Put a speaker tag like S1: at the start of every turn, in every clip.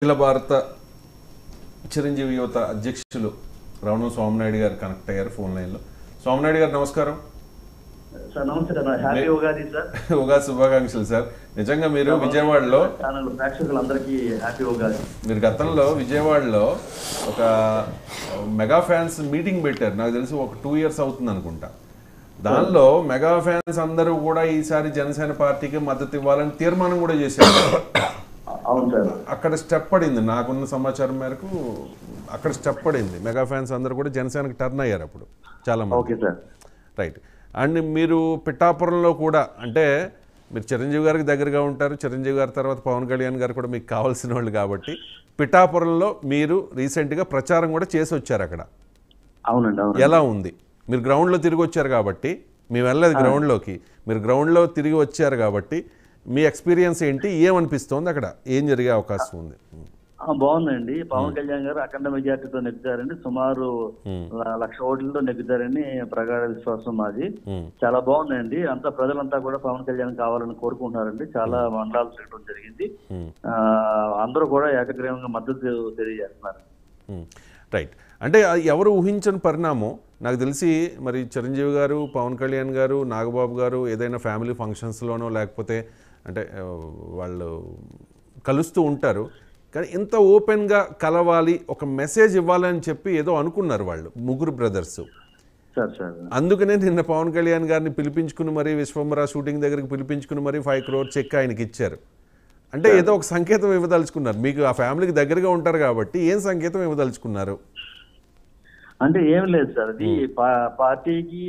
S1: అఖిల భారత చిరంజీవి యువత అధ్యక్షులు రవణం స్వామినాయుడు గారు కనెక్ట్ అయ్యారు ఫోన్ లైన్లో. స్వామినాయుడు గారు నమస్కారం
S2: సార్. నమస్తే sir. Happy Ugadi sir.
S1: Ugadi శుభాకాంక్షలు సార్. నిజంగా మీరు విజయవాడలో
S2: ప్రేక్షకులందరికీ హ్యాపీ ఉగాది.
S1: మీరు గతంలో విజయవాడలో ఒక మెగా ఫ్యాన్స్ మీటింగ్ పెట్టారు, నాకు తెలిసి ఒక 2 years అవుతుంది అనుకుంటా. దానిలో మెగా ఫ్యాన్స్ అందరూ కూడా ఈసారి జనసేన పార్టీకి మద్దతు ఇవ్వాలని తీర్మానం కూడా చేశారు.
S2: అవును సార్.
S1: అక్కడ స్టెప్ పడింది, నాకున్న సమాచారం మేరకు అక్కడ స్టెప్ పడింది. మెగా ఫ్యాన్స్ అందరూ కూడా జనసేనకి టర్న్ అయ్యారు అప్పుడు చాలా మంది.
S2: Okay sir.
S1: రైట్. అండ్ మీరు పిఠాపురంలో కూడా, అంటే మీరు చిరంజీవి గారికి దగ్గరగా ఉంటారు, చిరంజీవి గారి తర్వాత పవన్ కళ్యాణ్ గారు కూడా మీకు కావాల్సిన వాళ్ళు కాబట్టి పిఠాపురంలో మీరు రీసెంట్గా ప్రచారం కూడా చేసి వచ్చారు అక్కడ.
S2: అవునండి. అవును.
S1: ఎలా ఉంది? మీరు గ్రౌండ్లో తిరిగి వచ్చారు కాబట్టి, మేము వెళ్ళలేదు గ్రౌండ్లోకి, మీరు గ్రౌండ్లో తిరిగి వచ్చారు కాబట్టి మీ ఎక్స్పీరియన్స్ ఏంటి, ఏమనిపిస్తోంది, అక్కడ ఏం జరిగే అవకాశం ఉంది?
S2: బాగుందండి. పవన్ కళ్యాణ్ గారు అఖండ మెజార్టీతో నెగ్గుతారండి. సుమారు 1,00,000 ఓట్లతో నెగ్గుతారని ప్రగాఢ విశ్వాసం మాది. చాలా బాగుందండి. అంతా ప్రజలంతా కూడా పవన్ కళ్యాణ్ కావాలని కోరుకుంటున్నారండి. చాలా మండలాలు తిరగడం జరిగింది. అందరూ కూడా ఏకగ్రీవంగా మద్దతు తెలియజేస్తున్నారు.
S1: రైట్. అంటే ఎవరు ఊహించని పరిణామం. నాకు తెలిసి మరి చిరంజీవి గారు, పవన్ కళ్యాణ్ గారు, నాగబాబు గారు ఏదైనా ఫ్యామిలీ ఫంక్షన్స్లోనో లేకపోతే అంటే వాళ్ళు కలుస్తూ ఉంటారు, కానీ ఇంత ఓపెన్గా కలవాలి, ఒక మెసేజ్ ఇవ్వాలని చెప్పి ఏదో అనుకున్నారు వాళ్ళు ముగ్గురు బ్రదర్స్. అందుకనే నిన్న పవన్ కళ్యాణ్ గారిని పిలిపించుకుని మరి విశ్వంబర షూటింగ్ దగ్గరికి పిలిపించుకుని మరి 5 crore చెక్ ఆయనకి ఇచ్చారు. అంటే ఏదో ఒక సంకేతం ఇవ్వదలుచుకున్నారు. మీకు ఆ ఫ్యామిలీకి దగ్గరగా ఉంటారు కాబట్టి ఏం సంకేతం ఇవ్వదలుచుకున్నారు?
S2: అంటే ఏం లేదు సార్, అది పార్టీకి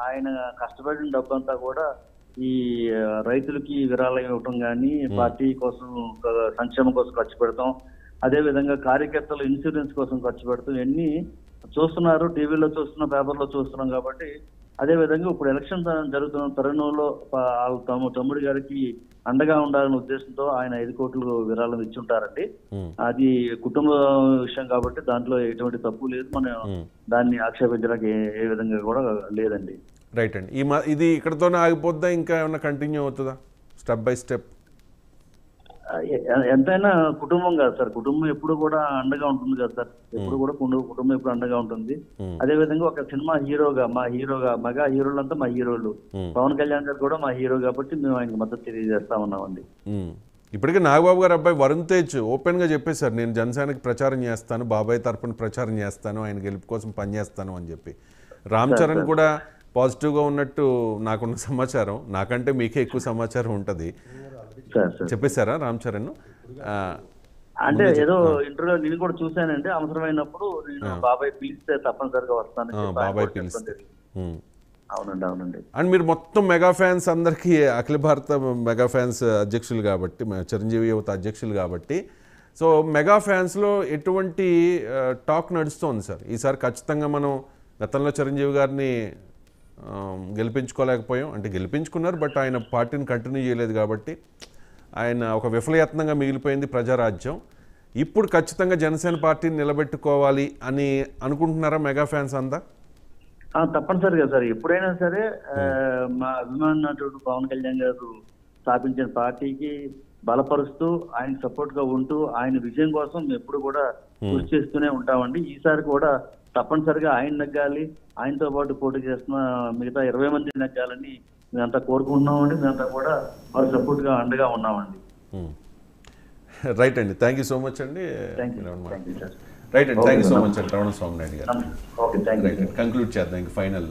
S2: ఆయన కష్టపడిన డబ్బంతా కూడా ఈ రైతులకి విరాళం ఇవ్వటం కానీ, పార్టీ కోసం సంక్షేమం కోసం ఖర్చు పెడతాం, అదే విధంగా కార్యకర్తలు ఇన్సూరెన్స్ కోసం ఖర్చు పెడతాం, ఇవన్నీ చూస్తున్నారు, టీవీలో చూస్తున్నాం, పేపర్లో చూస్తున్నాం. కాబట్టి అదే విధంగా ఇప్పుడు ఎలక్షన్ జరుగుతున్న తరుణంలో తమ్ముడి గారికి అండగా ఉండాలనే ఉద్దేశంతో ఆయన 5 కోట్లు విరాళం ఇచ్చి ఉంటారండి. అది కుటుంబ విషయం కాబట్టి దాంట్లో ఎటువంటి తప్పు లేదు, మనం దాన్ని ఆక్షేపించడానికి ఏ విధంగా కూడా లేదండి.
S1: రైట్ అండి. ఇది ఇక్కడతోనే ఆగిపోద్దా, ఇంకా ఏమన్నా కంటిన్యూ అవుతుందా స్టెప్ బై స్టెప్?
S2: ఎంతైనా కుటుంబం కదా సార్, కుటుంబం ఎప్పుడు కూడా అండగా ఉంటుంది కదా సార్, ఎప్పుడు కూడా కుటుంబం ఎప్పుడు అండగా ఉంటుంది. అదే విధంగా ఒక సినిమా హీరోగా మెగా హీరోలంతా మా హీరోలు, పవన్ కళ్యాణ్ గారు కూడా మా హీరో కాబట్టి మేము ఆయనకు మద్దతు తెలియజేస్తా ఉన్నామండి.
S1: ఇప్పటికే నాగబాబు గారు అబ్బాయి వరుణ్ తేజ్ ఓపెన్గా చెప్పేశారు, నేను జనసేనకి ప్రచారం చేస్తాను, బాబాయ్ తరపున ప్రచారం చేస్తాను, ఆయన గెలుపు కోసం పనిచేస్తాను అని చెప్పి. రామ్ చరణ్ కూడా పాజిటివ్గా ఉన్నట్టు నాకున్న సమాచారం, నాకంటే మీకే ఎక్కువ సమాచారం ఉంటుంది. చెప్పేశారా రామ్ చరణ్?
S2: అంటే ఏదో ఇంటర్వ్యూ నేను కూడా చూశానండి, అవసరమైనప్పుడు నేను బాబాయ్ పిలిస్తే తప్పనిసరిగా వస్తాను,
S1: బాబాయ్ పిలిస్తే.
S2: అవునండి. అవునండి.
S1: అండ్ మీరు మొత్తం మెగా ఫ్యాన్స్ అందరికీ అఖిల భారత మెగా ఫ్యాన్స్ అధ్యక్షులు కాబట్టి, చిరంజీవి యువత అధ్యక్షులు కాబట్టి, సో మెగా ఫ్యాన్స్లో ఎటువంటి టాక్ నడుస్తోంది సార్? ఈసారి ఖచ్చితంగా మనం గతంలో చిరంజీవి గారిని గెలిపించుకోలేకపోయాం, అంటే గెలిపించుకున్నారు బట్ ఆయన పార్టీని కంటిన్యూ చేయలేదు కాబట్టి ఆయన ఒక విఫలయత్నంగా మిగిలిపోయింది ప్రజారాజ్యం. ఇప్పుడు ఖచ్చితంగా జనసేన పార్టీని నిలబెట్టుకోవాలి అని అనుకుంటున్నారా మెగా ఫ్యాన్స్ అంతా?
S2: తప్పనిసరిగా సార్. ఎప్పుడైనా సరే మా అభిమాన నటుడు పవన్ కళ్యాణ్ గారు స్థాపించిన పార్టీకి బలపరుస్తూ ఆయనకు సపోర్ట్ గా ఉంటూ ఆయన విజయం కోసం ఎప్పుడు కూడా కృషి చేస్తూనే ఉంటామండి. ఈసారి కూడా తప్పనిసరిగా ఆయన నెగ్గాలి, ఆయనతో పాటు పోటీ చేస్తున్న మిగతా 20 మంది నెగ్గాలని మేమంతా కోరుకుంటున్నామండి. మేమంతా కూడా వారు సపోర్ట్ గా అండగా ఉన్నామండి.
S1: రైట్ అండి. థ్యాంక్ యూ సో మచ్ అండి. రైట్ అండి. థ్యాంక్ యూ సో మచ్ అండి రమణ స్వామినాయుడు గారు. కంక్లూడ్ చేద్దాం ఇంక ఫైనల్